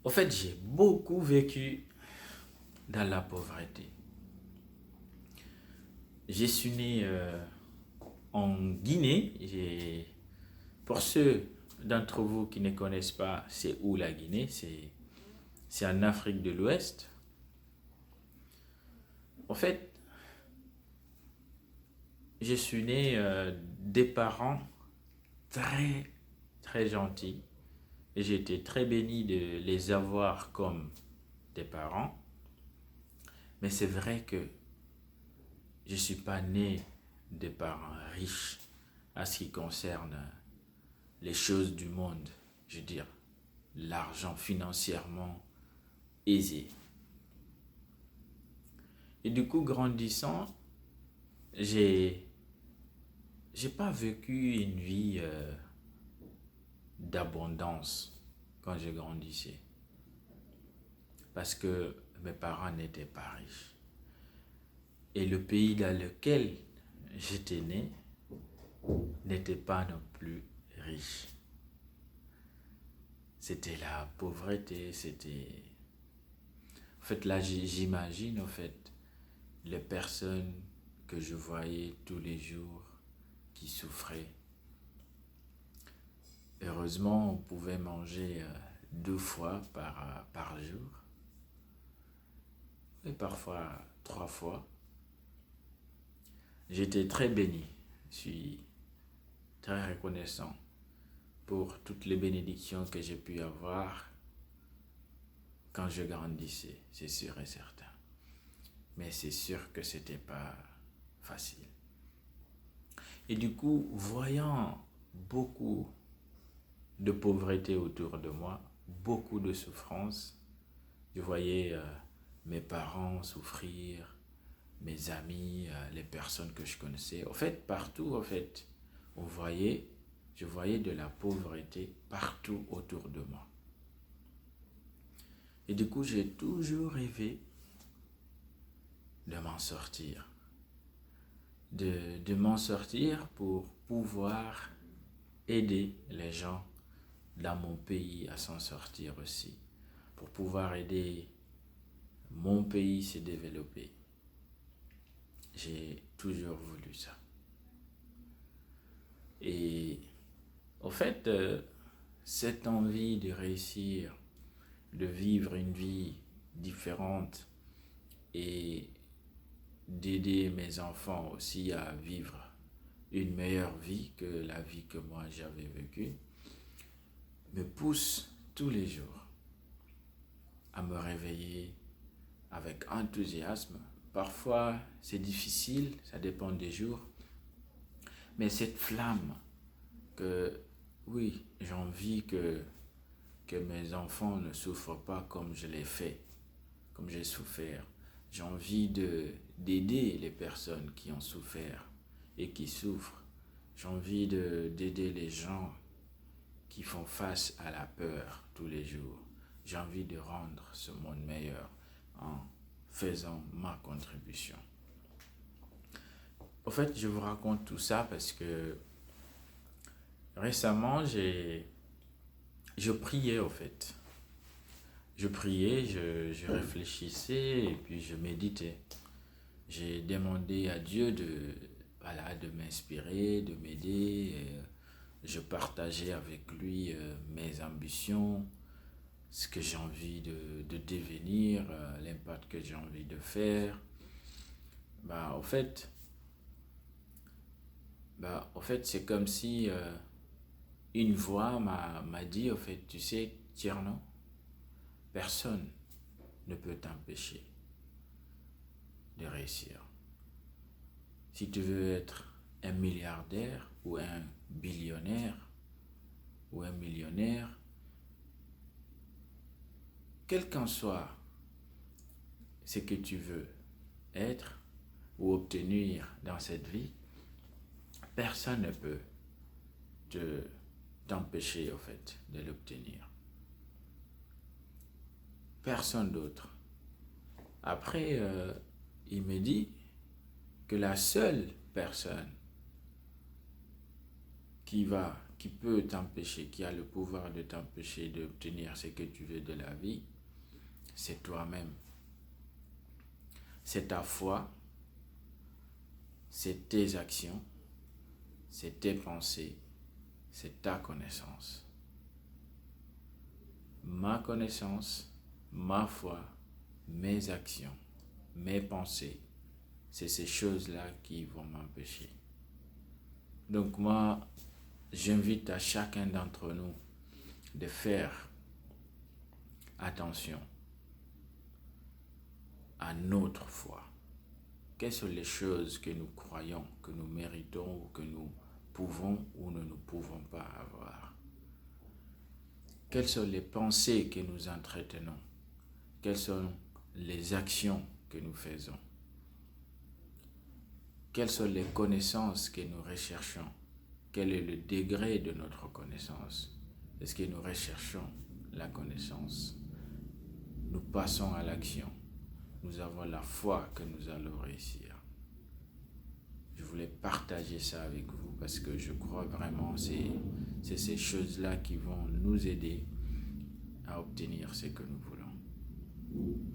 En fait, j'ai beaucoup vécu dans la pauvreté. Je suis né en Guinée. Pour ceux d'entre vous qui ne connaissent pas, c'est où la Guinée? C'est en Afrique de l'Ouest. En fait, je suis né des parents très, très gentils. Et j'ai été très béni de les avoir comme des parents. Mais c'est vrai que je ne suis pas né de parents riches à ce qui concerne les choses du monde, je veux dire, l'argent financièrement aisé. Et du coup, grandissant, j'ai j'ai pas vécu une vie d'abondance quand je grandissais parce que mes parents n'étaient pas riches. Et le pays dans lequel j'étais né n'était pas non plus riche. C'était la pauvreté, c'était... En fait, là, j'imagine, en fait, les personnes que je voyais tous les jours qui souffraient. Heureusement, on pouvait manger 2 fois par jour, et parfois 3 fois. J'étais très béni, je suis très reconnaissant pour toutes les bénédictions que j'ai pu avoir quand je grandissais, c'est sûr et certain. Mais c'est sûr que c'était pas facile. Et du coup, voyant beaucoup de pauvreté autour de moi, beaucoup de souffrance, je voyais mes parents souffrir, mes amis, les personnes que je connaissais. En fait, partout, en fait, je voyais de la pauvreté partout autour de moi. Et du coup, j'ai toujours rêvé de m'en sortir. De m'en sortir pour pouvoir aider les gens dans mon pays à s'en sortir aussi. Pour pouvoir aider mon pays à se développer. J'ai toujours voulu ça. Et en fait, cette envie de réussir, de vivre une vie différente et d'aider mes enfants aussi à vivre une meilleure vie que la vie que moi j'avais vécue, me pousse tous les jours à me réveiller avec enthousiasme. Parfois c'est difficile, ça dépend des jours, mais cette flamme que, oui, j'ai envie que mes enfants ne souffrent pas comme je l'ai fait, comme j'ai souffert. J'ai envie d'aider les personnes qui ont souffert et qui souffrent. J'ai envie d'aider les gens qui font face à la peur tous les jours. J'ai envie de rendre ce monde meilleur en faisant ma contribution. En fait, je vous raconte tout ça parce que récemment, je priais au fait. Je priais, je réfléchissais et puis je méditais. J'ai demandé à Dieu voilà, de m'inspirer, de m'aider. Je partageais avec lui mes ambitions, ce que j'ai envie de devenir, l'impact que j'ai envie de faire. Bah, en fait, c'est comme si une voix m'a dit, en fait, tu sais, Tierno, personne ne peut t'empêcher de réussir. Si tu veux être un milliardaire ou un billionnaire ou un millionnaire, quel qu'en soit ce que tu veux être ou obtenir dans cette vie, personne ne peut t'empêcher, en fait, de l'obtenir. Personne d'autre. Après, il me dit que la seule personne qui peut t'empêcher, qui a le pouvoir de t'empêcher d'obtenir ce que tu veux de la vie, c'est toi-même. C'est ta foi, c'est tes actions, c'est tes pensées, c'est ta connaissance. Ma connaissance, ma foi, mes actions, mes pensées, c'est ces choses-là qui vont m'empêcher. Donc moi, j'invite à chacun d'entre nous de faire attention à notre foi. Quelles sont les choses que nous croyons, que nous méritons ou que nous pouvons ou ne nous pouvons pas avoir? Quelles sont les pensées que nous entretenons? Quelles sont les actions que nous faisons? Quelles sont les connaissances que nous recherchons? Quel est le degré de notre connaissance? Est-ce que nous recherchons la connaissance? Nous passons à l'action. Nous avons la foi que nous allons réussir. Je voulais partager ça avec vous parce que je crois vraiment que c'est ces choses-là qui vont nous aider à obtenir ce que nous voulons.